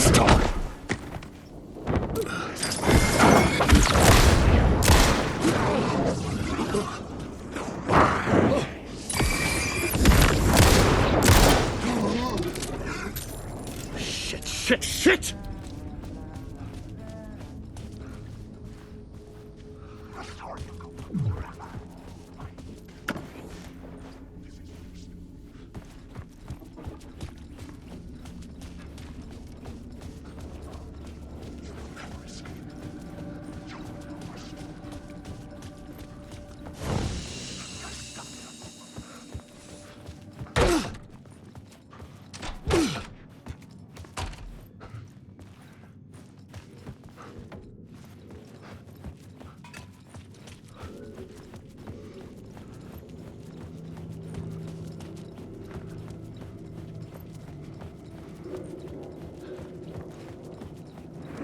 Stop! Shit!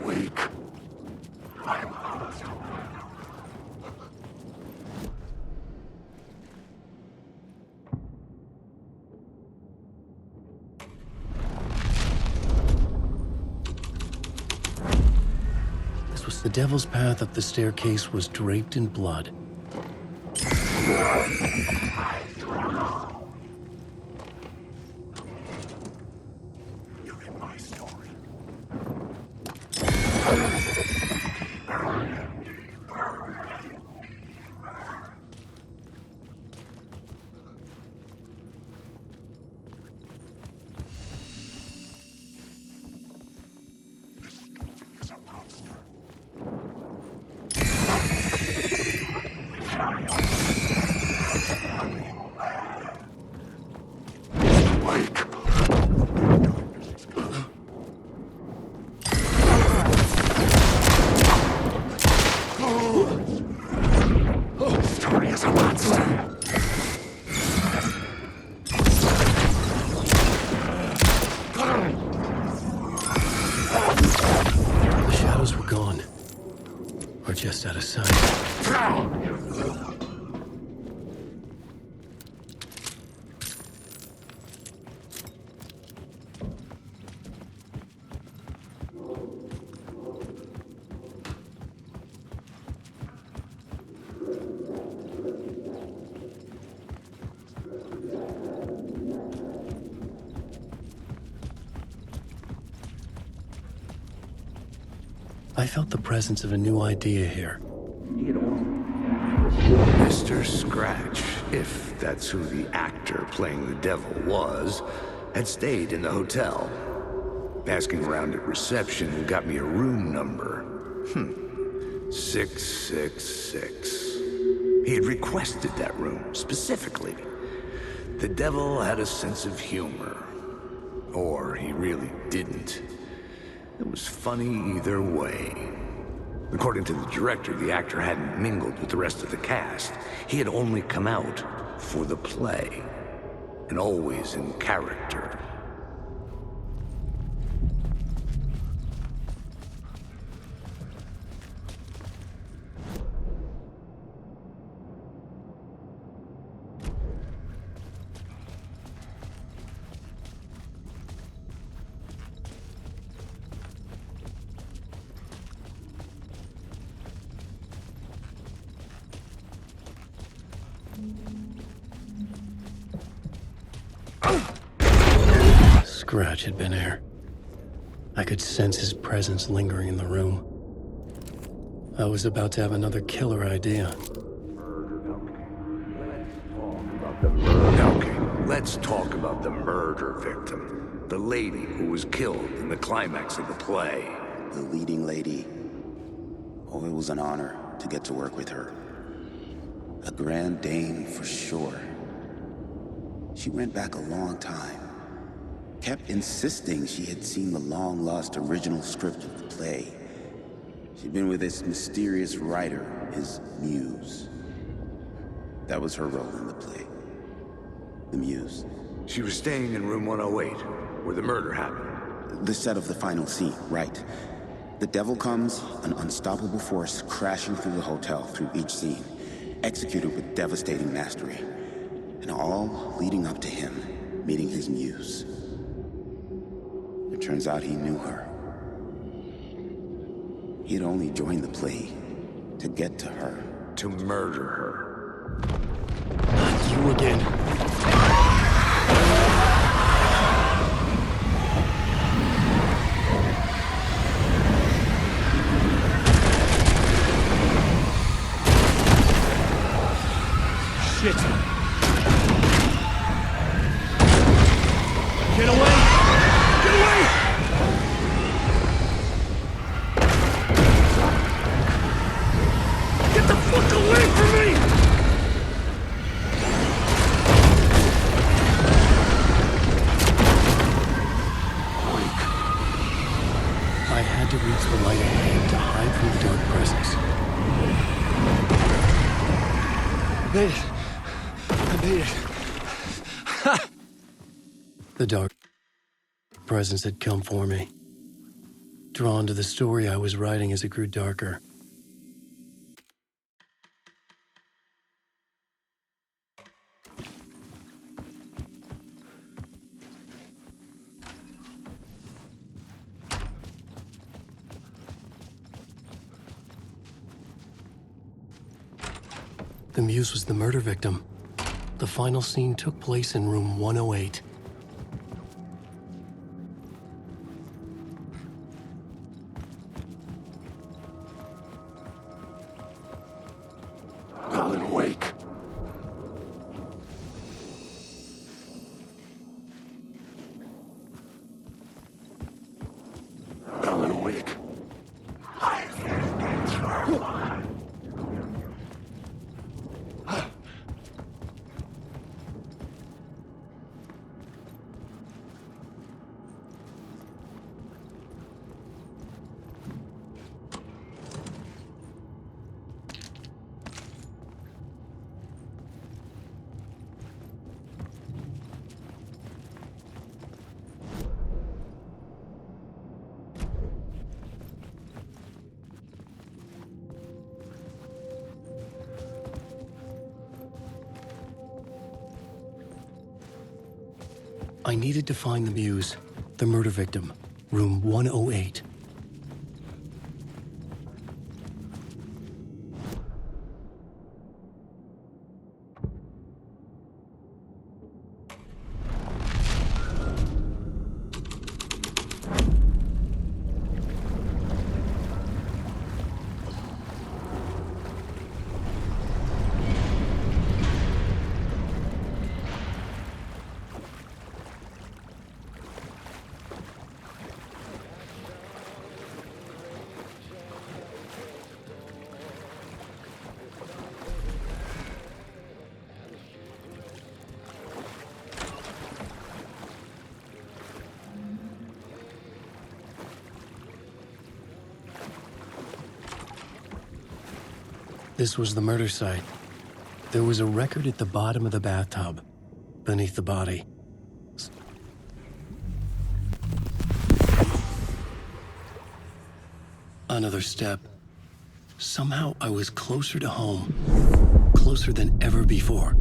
Wake. I'm out. The devil's path up the staircase was draped in blood. You're in my story. Just out of sight. I felt the presence of a new idea here. Mr. Scratch, if that's who the actor playing the devil was, had stayed in the hotel. Asking around at reception got me a room number. 666. He had requested that room, specifically. The devil had a sense of humor. Or he really didn't. It was funny either way. According to the director, the actor hadn't mingled with the rest of the cast. He had only come out for the play, and always in character. Scratch had been here. I could sense his presence lingering in the room. I was about to have another killer idea. Okay, let's talk about the murder victim. The lady who was killed in the climax of the play. The leading lady. Oh, it was an honor to get to work with her. A grand dame for sure. She went back a long time. Kept insisting she had seen the long-lost original script of the play. She'd been with this mysterious writer, his muse. That was her role in the play. The muse. She was staying in room 108, where the murder happened. The set of the final scene, right. The devil comes, an unstoppable force crashing through the hotel through each scene, executed with devastating mastery. And all leading up to him meeting his muse. It turns out he knew her. He'd only joined the play to get to her. To murder her. Not you again. Shit! Get away! Get away! Get the fuck away from me! I had to reach the light of land to hide from the dark presence. Made it. I made it. The dark presence had come for me, drawn to the story I was writing as it grew darker. The Muse was the murder victim. The final scene took place in room 108. Alan Wake. Alan Wake. I've been through. I needed to find the Muse, the murder victim, room 108. This was the murder site. There was a record at the bottom of the bathtub, beneath the body. Another step. Somehow I was closer to home, closer than ever before.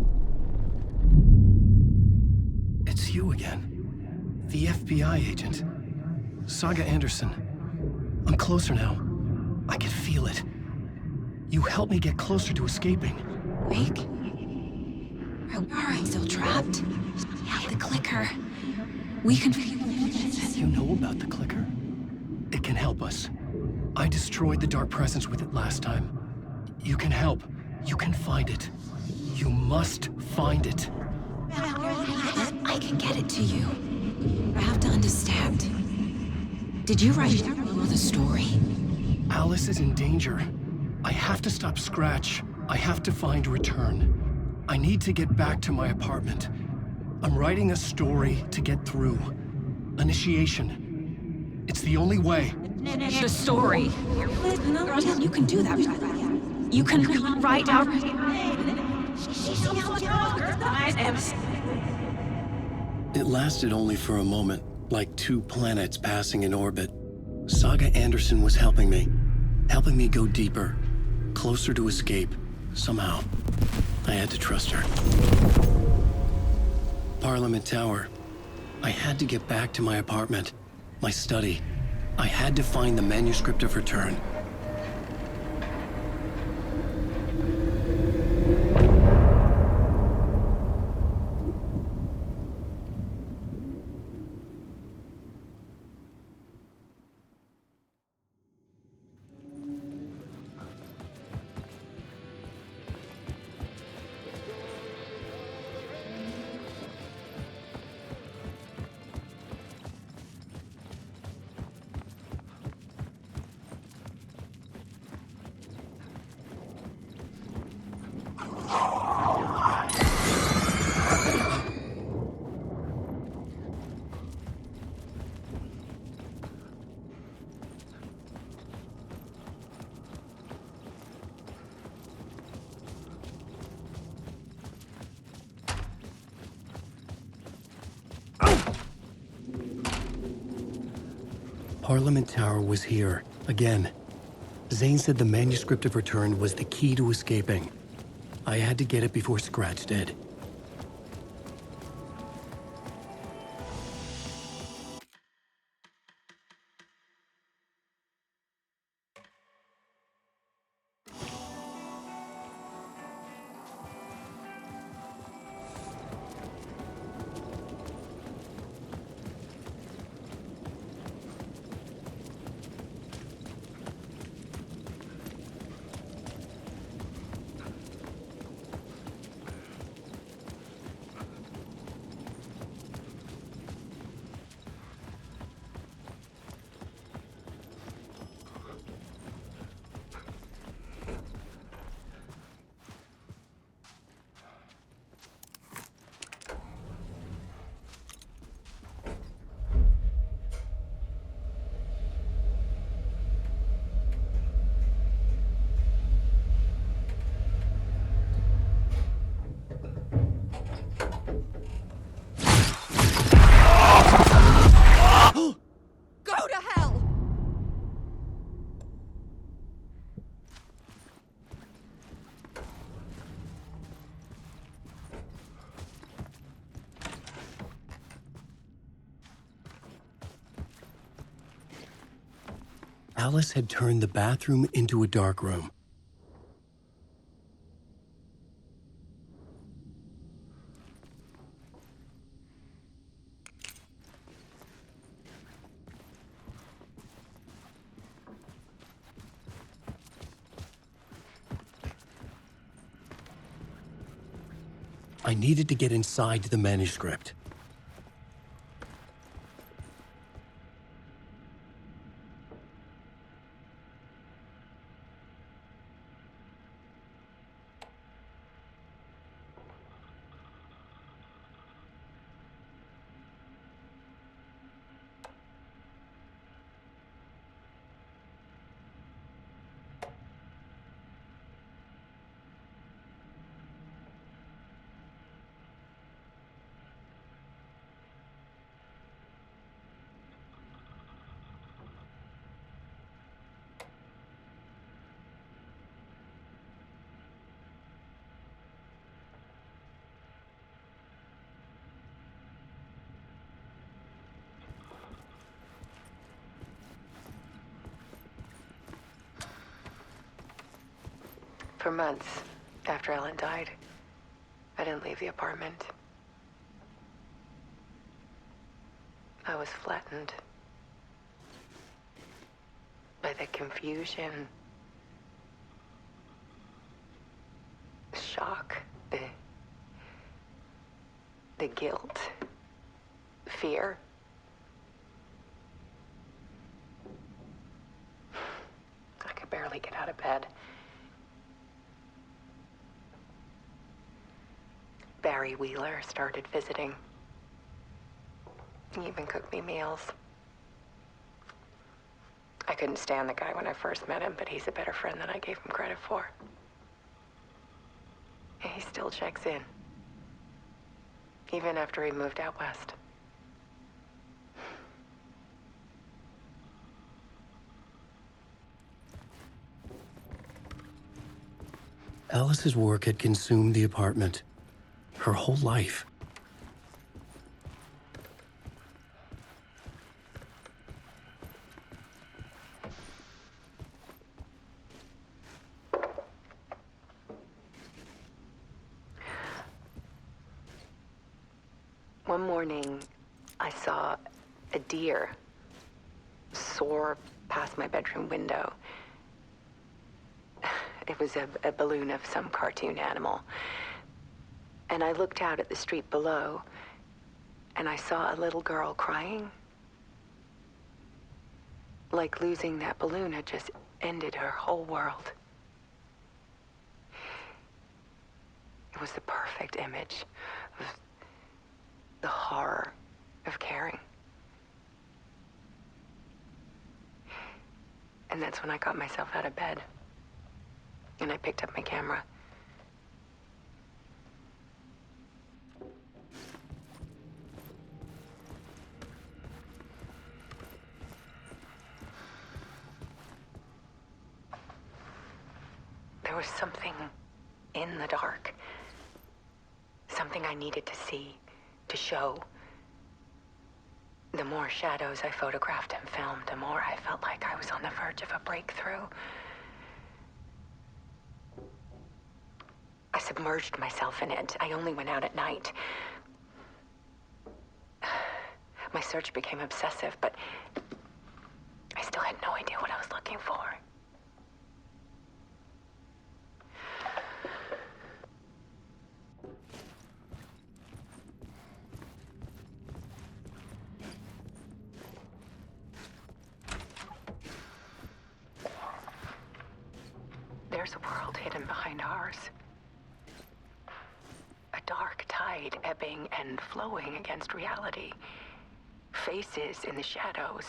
It's you again, the FBI agent, Saga Anderson. I'm closer now. I can feel it. You helped me get closer to escaping. Wake? Are I still trapped? Yeah, the clicker. We can... You know about the clicker? It can help us. I destroyed the dark presence with it last time. You can help. You can find it. You must find it. I can get it to you. I have to understand. Did you write the story? Alice is in danger. I have to stop Scratch. I have to find Return. I need to get back to my apartment. I'm writing a story to get through. Initiation. It's the only way. The story. You can do that. You can write out... It lasted only for a moment, like two planets passing in orbit. Saga Anderson was helping me go deeper, closer to escape. Somehow, I had to trust her. Parliament Tower. I had to get back to my apartment, my study. I had to find the manuscript of Return. Parliament Tower was here, again. Zane said the manuscript of return was the key to escaping. I had to get it before Scratch did. Go to hell! Alice had turned the bathroom into a dark room. I needed to get inside the manuscript. For months after Ellen died, I didn't leave the apartment. I was flattened by the confusion, shock, the guilt, fear. I could barely get out of bed. Barry Wheeler started visiting. He even cooked me meals. I couldn't stand the guy when I first met him, but he's a better friend than I gave him credit for. And he still checks in, even after he moved out west. Alice's work had consumed the apartment. Her whole life. One morning, I saw a deer soar past my bedroom window. It was a balloon of some cartoon animal. And I looked out at the street below, and I saw a little girl crying. Like losing that balloon had just ended her whole world. It was the perfect image of the horror of caring. And that's when I got myself out of bed, and I picked up my camera. was something in the dark. Something I needed to see, to show. The more shadows I photographed and filmed, the more I felt like I was on the verge of a breakthrough. I submerged myself in it. I only went out at night. My search became obsessive, but I still had no idea what I was looking for. There's a world hidden behind ours. A dark tide ebbing and flowing against reality. Faces in the shadows.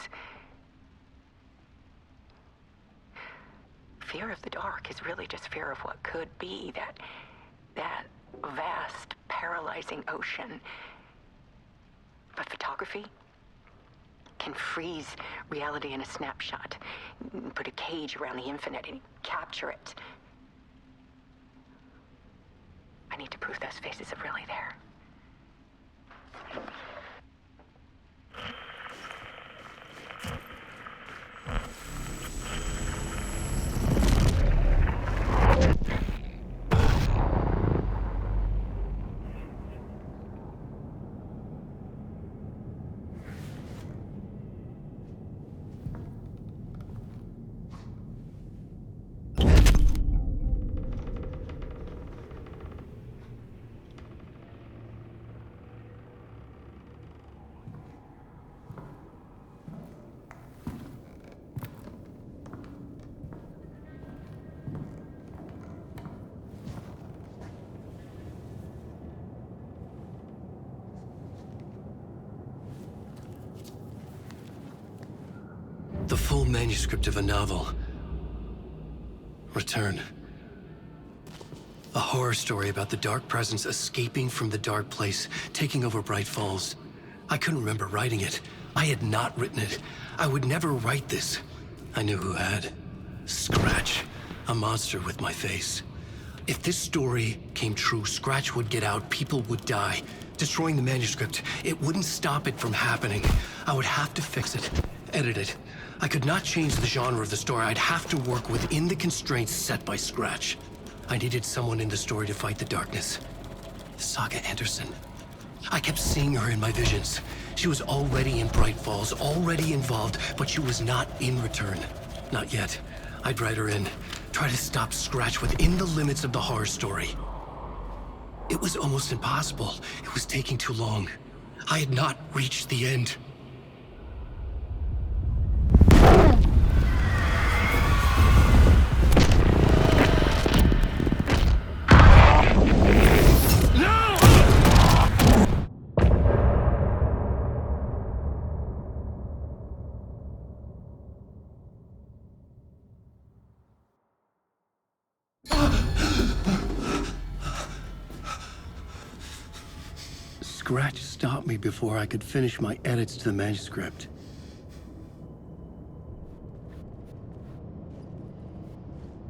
Fear of the dark is really just fear of what could be, that vast, paralyzing ocean. But photography can freeze reality in a snapshot, put a cage around the infinite and capture it. I need to prove those faces are really there. The full manuscript of a novel. Return. A horror story about the dark presence escaping from the dark place, taking over Bright Falls. I couldn't remember writing it. I had not written it. I would never write this. I knew who had. Scratch. A monster with my face. If this story came true, Scratch would get out, people would die. Destroying the manuscript, it wouldn't stop it from happening. I would have to fix it, edit it. I could not change the genre of the story. I'd have to work within the constraints set by Scratch. I needed someone in the story to fight the darkness. Saga Anderson. I kept seeing her in my visions. She was already in Bright Falls, already involved, but she was not in Return. Not yet. I'd write her in, try to stop Scratch within the limits of the horror story. It was almost impossible. It was taking too long. I had not reached the end. Scratch stopped me before I could finish my edits to the manuscript.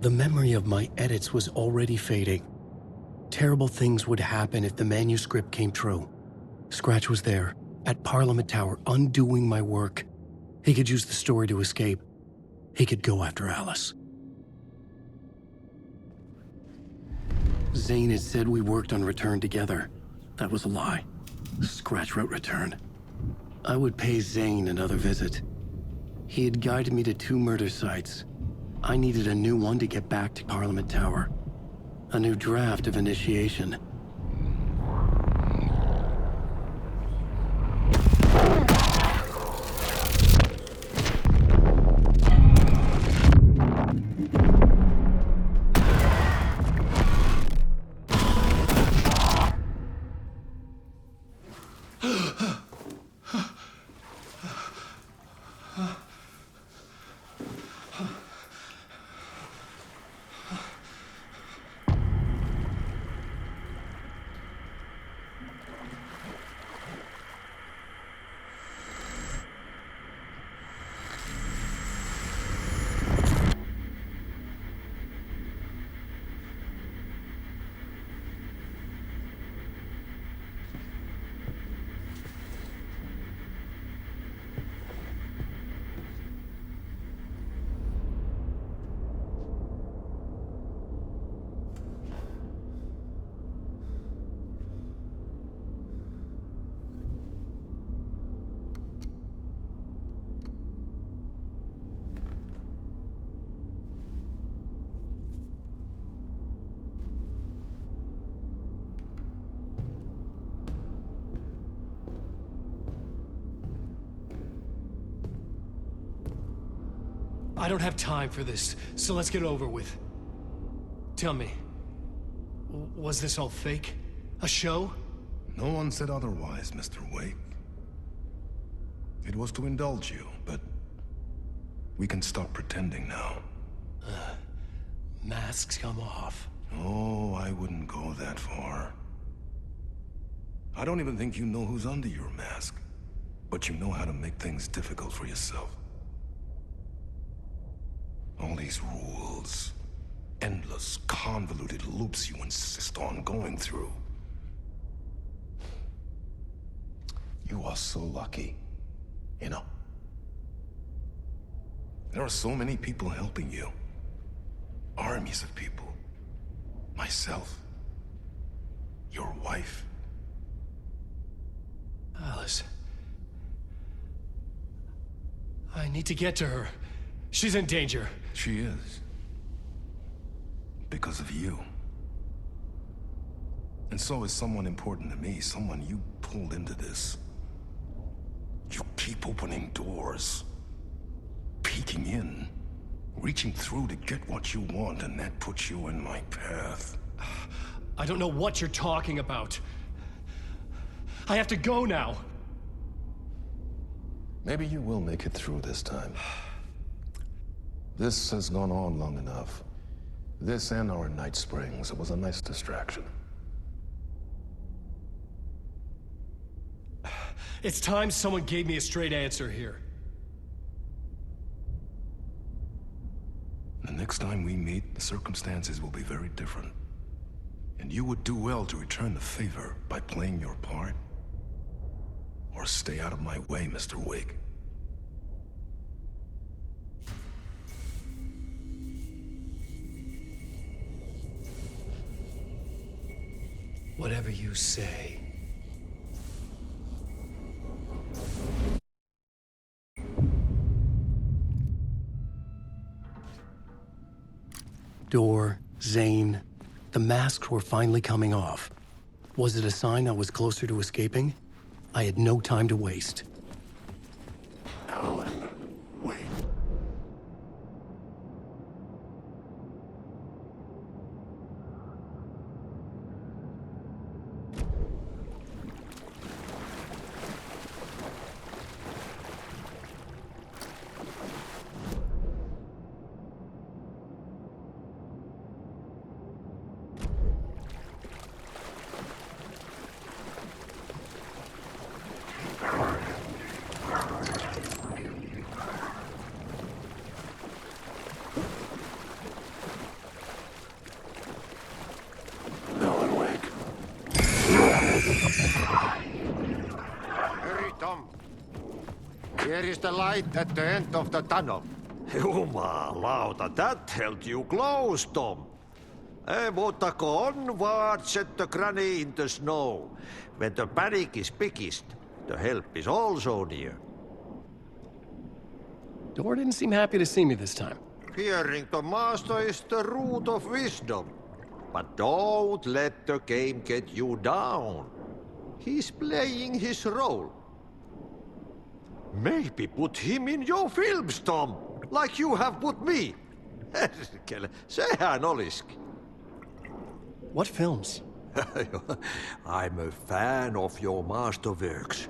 The memory of my edits was already fading. Terrible things would happen if the manuscript came true. Scratch was there, at Parliament Tower, undoing my work. He could use the story to escape. He could go after Alice. Zane had said we worked on Return together. That was a lie. Scratch wrote Return. I would pay Zane another visit. He had guided me to 2 murder sites. I needed a new one to get back to Parliament Tower. A new draft of Initiation. I don't have time for this, so let's get it over with. Tell me, was this all fake? A show? No one said otherwise, Mr. Wake. It was to indulge you, but we can stop pretending now. Masks come off. Oh, I wouldn't go that far. I don't even think you know who's under your mask, but you know how to make things difficult for yourself. All these rules, endless, convoluted loops you insist on going through. You are so lucky, you know? There are so many people helping you. Armies of people. Myself. Your wife. Alice. I need to get to her. She's in danger. She is. Because of you. And so is someone important to me, someone you pulled into this. You keep opening doors. Peeking in. Reaching through to get what you want, and that puts you in my path. I don't know what you're talking about. I have to go now. Maybe you will make it through this time. This has gone on long enough. This and our Night Springs, it was a nice distraction. It's time someone gave me a straight answer here. The next time we meet, the circumstances will be very different. And you would do well to return the favor by playing your part. Or stay out of my way, Mr. Wake. Whatever you say. Door, Zane, the masks were finally coming off. Was it a sign I was closer to escaping? I had no time to waste. Alan, wait. Alan Wake. Hurry, Tom. Here is the light at the end of the tunnel. Jumalauta, that held you close, Tom. Mutta go onward, said the granny in the snow. When the panic is biggest, the help is also near. Door didn't seem happy to see me this time. Hearing the master is the root of wisdom. But don't let the game get you down. He's playing his role. Maybe put him in your films, Tom, like you have put me. Herkele, sehän olisikin. What films? I'm a fan of your masterworks.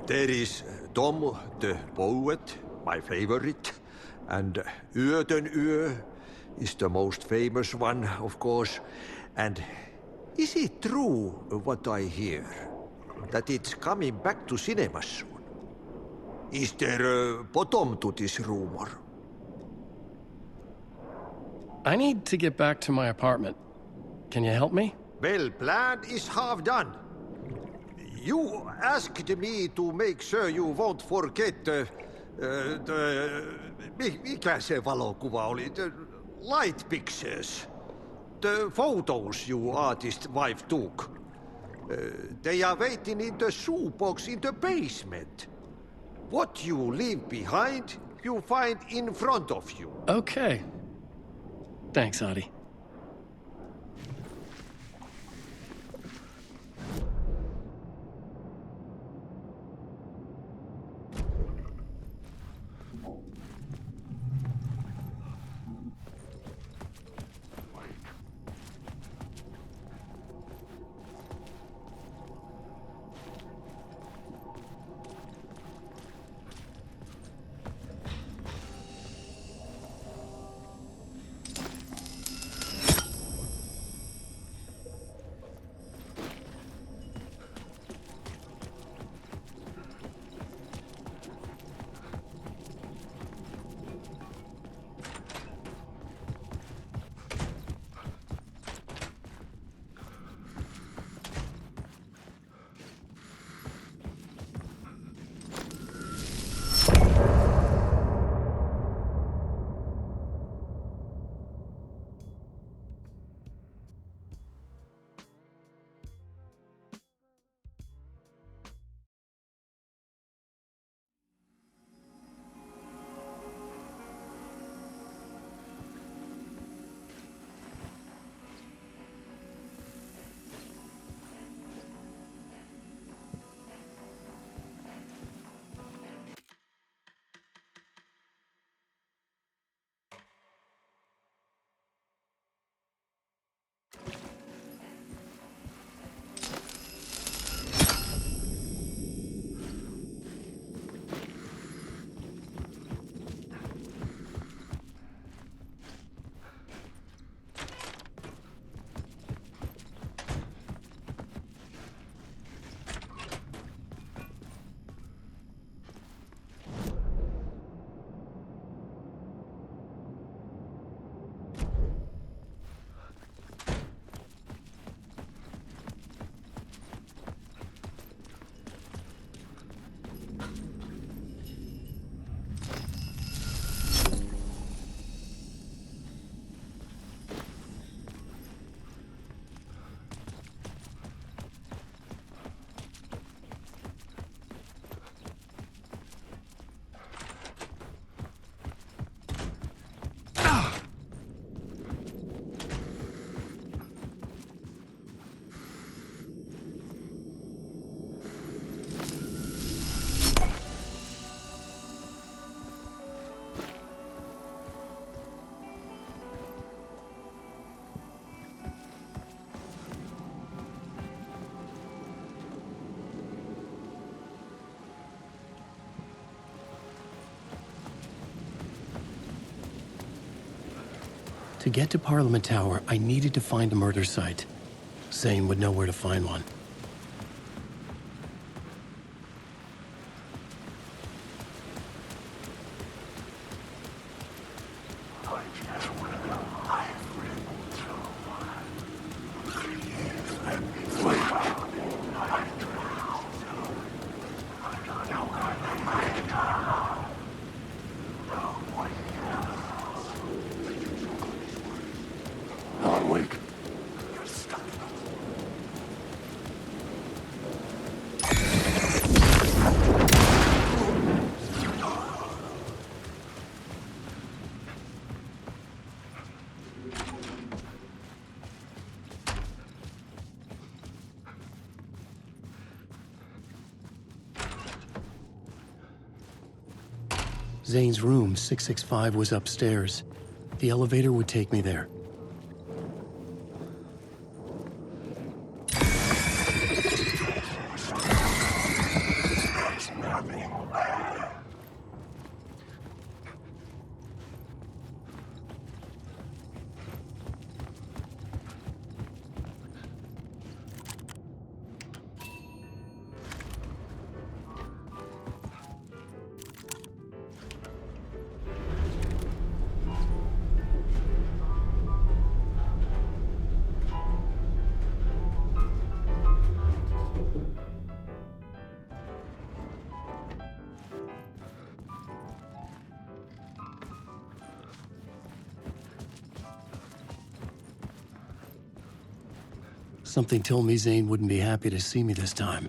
There is Tom the Poet, my favorite, and Yöten Yö is the most famous one, of course. And is it true what I hear, that it's coming back to cinemas soon? Is there a bottom to this rumor? I need to get back to my apartment. Can you help me? Well, plan is half done. You asked me to make sure you won't forget mikä se valokuva oli? The light pictures. The photos your artist wife took. They are waiting in the shoebox in the basement. What you leave behind, you find in front of you. Okay. Thanks, Adi. To get to Parliament Tower, I needed to find a murder site. Zane would know where to find one. Alan Wake. Zane's room, 665, was upstairs. The elevator would take me there. Something told me Zane wouldn't be happy to see me this time.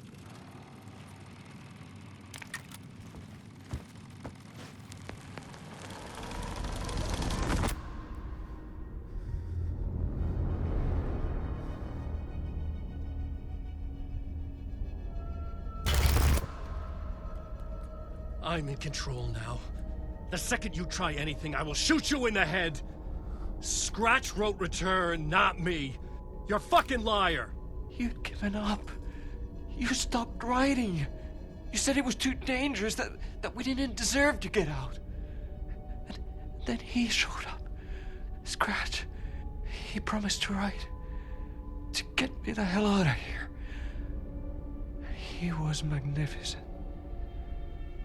I'm in control now. The second you try anything, I will shoot you in the head. Scratch wrote return, not me. You're a fucking liar. You'd given up. You stopped writing. You said it was too dangerous, that we didn't deserve to get out. And then he showed up. Scratch. He promised to write. To get me the hell out of here. He was magnificent.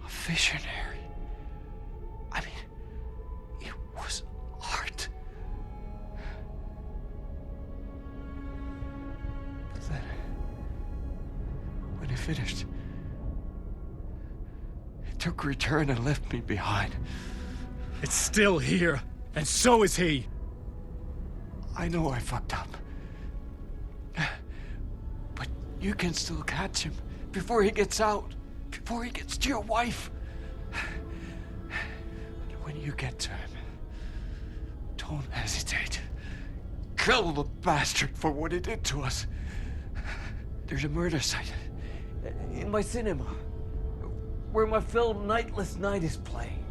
A visionary. I mean, it was art. But then, when he finished, he took return and left me behind. It's still here, and so is he. I know I fucked up. But you can still catch him before he gets out. Before he gets to your wife. When you get to him, don't hesitate. Kill the bastard for what he did to us. There's a murder site in my cinema where my film Nightless Night is playing.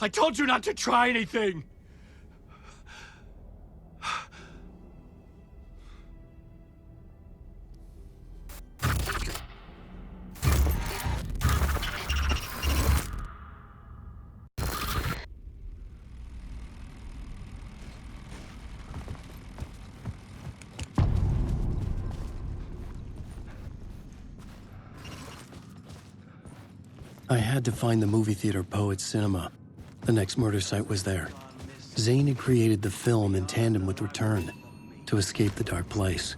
I told you not to try anything! I had to find the movie theater Poets Cinema. The next murder site was there. Zane had created the film in tandem with Return to escape the dark place.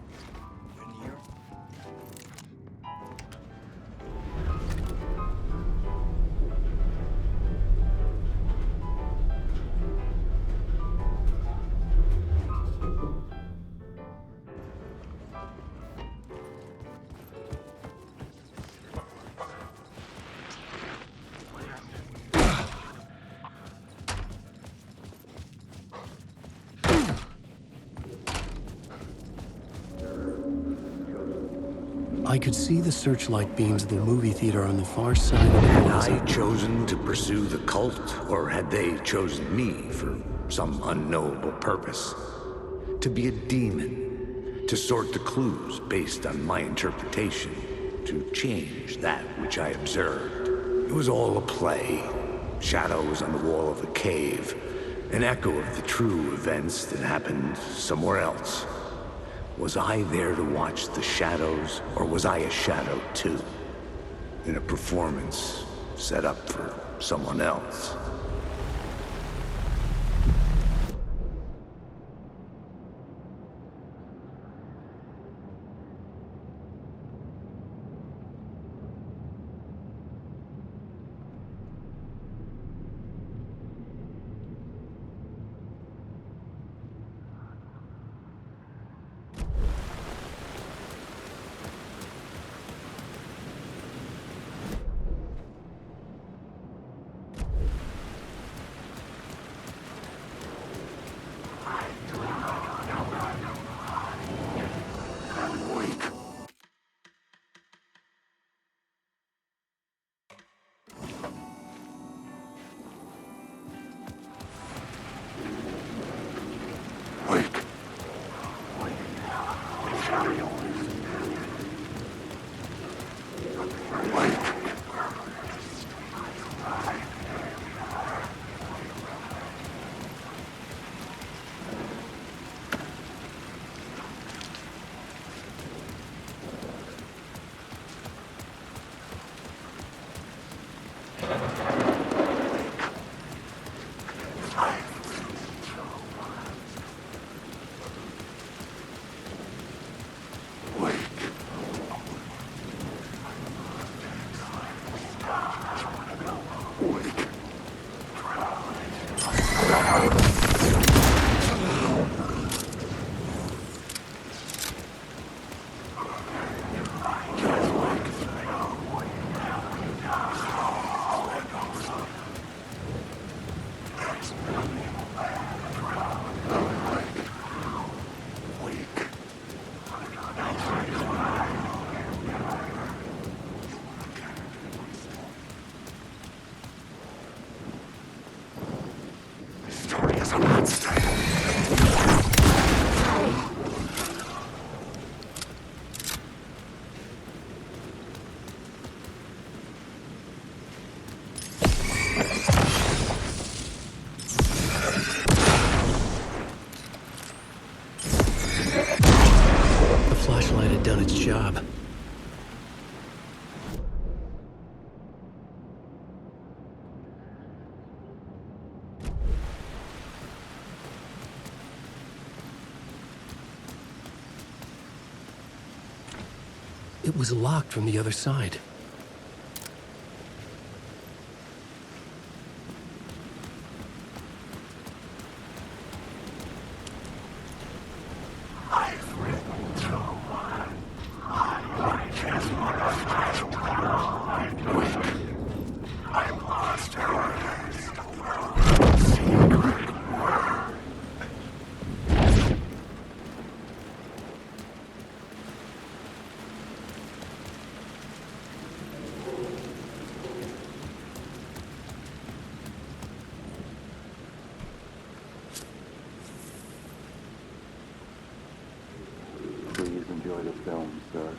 I could see the searchlight beams of the movie theater on the far side of the Had plaza. I chosen to pursue the cult, or had they chosen me for some unknowable purpose? To be a demon, to sort the clues based on my interpretation, to change that which I observed. It was all a play. Shadows on the wall of the cave, an echo of the true events that happened somewhere else. Was I there to watch the shadows, or was I a shadow too? In a performance set up for someone else? Job. It was locked from the other side. Please enjoy the film, sir.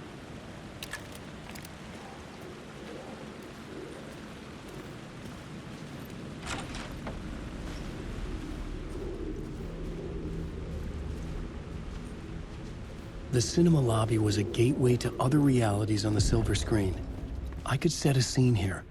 The cinema lobby was a gateway to other realities on the silver screen. I could set a scene here.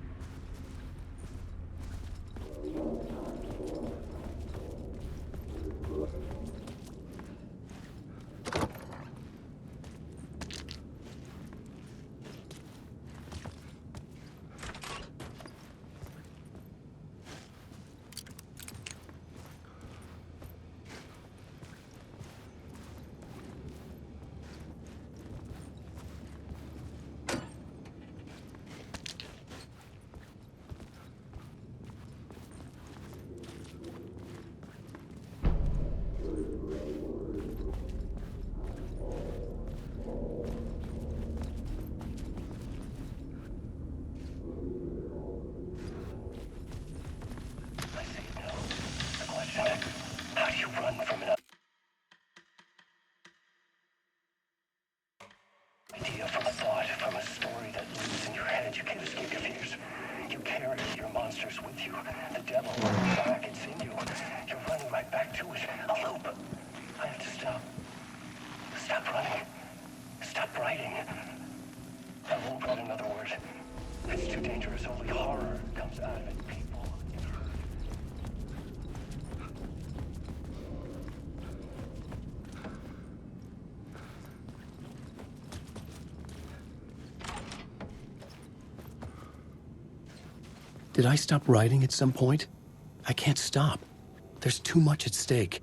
monster's with you. The devil running back, it's in you. You're running right back to it. A loop. I have to stop. Stop running. Stop writing. I won't write another word. It's too dangerous. Only horror comes out of it. People get hurt. Did I stop writing at some point? I can't stop. There's too much at stake.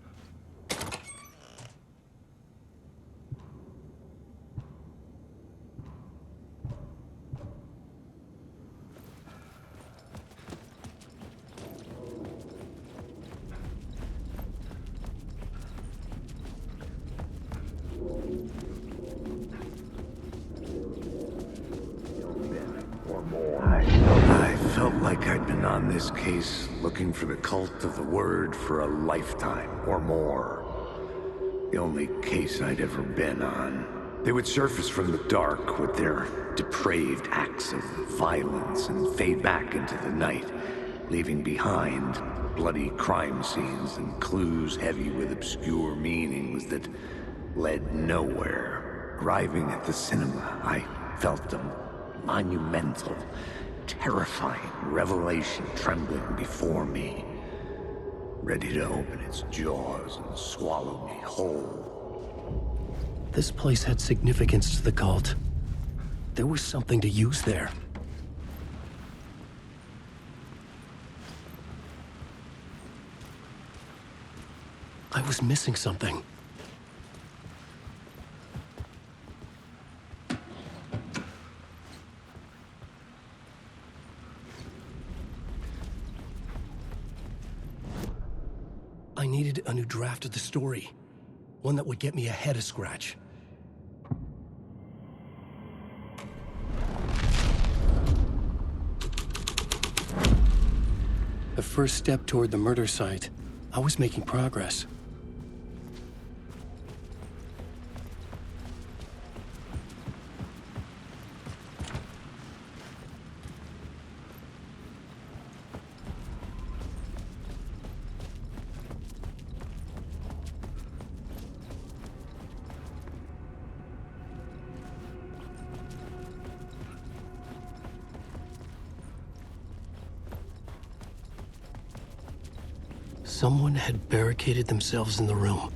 I felt like I'd been on this case looking for the cult of the word for a lifetime or more. The only case I'd ever been on. They would surface from the dark with their depraved acts of violence and fade back into the night, leaving behind bloody crime scenes and clues heavy with obscure meanings that led nowhere. Arriving at the cinema, I felt a monumental, terrifying revelation trembling before me, ready to open its jaws and swallow me whole. This place had significance to the cult. There was something to use there. I was missing something. I needed a new draft of the story. One that would get me ahead of Scratch. The first step toward the murder site. I was making progress. Someone had barricaded themselves in the room.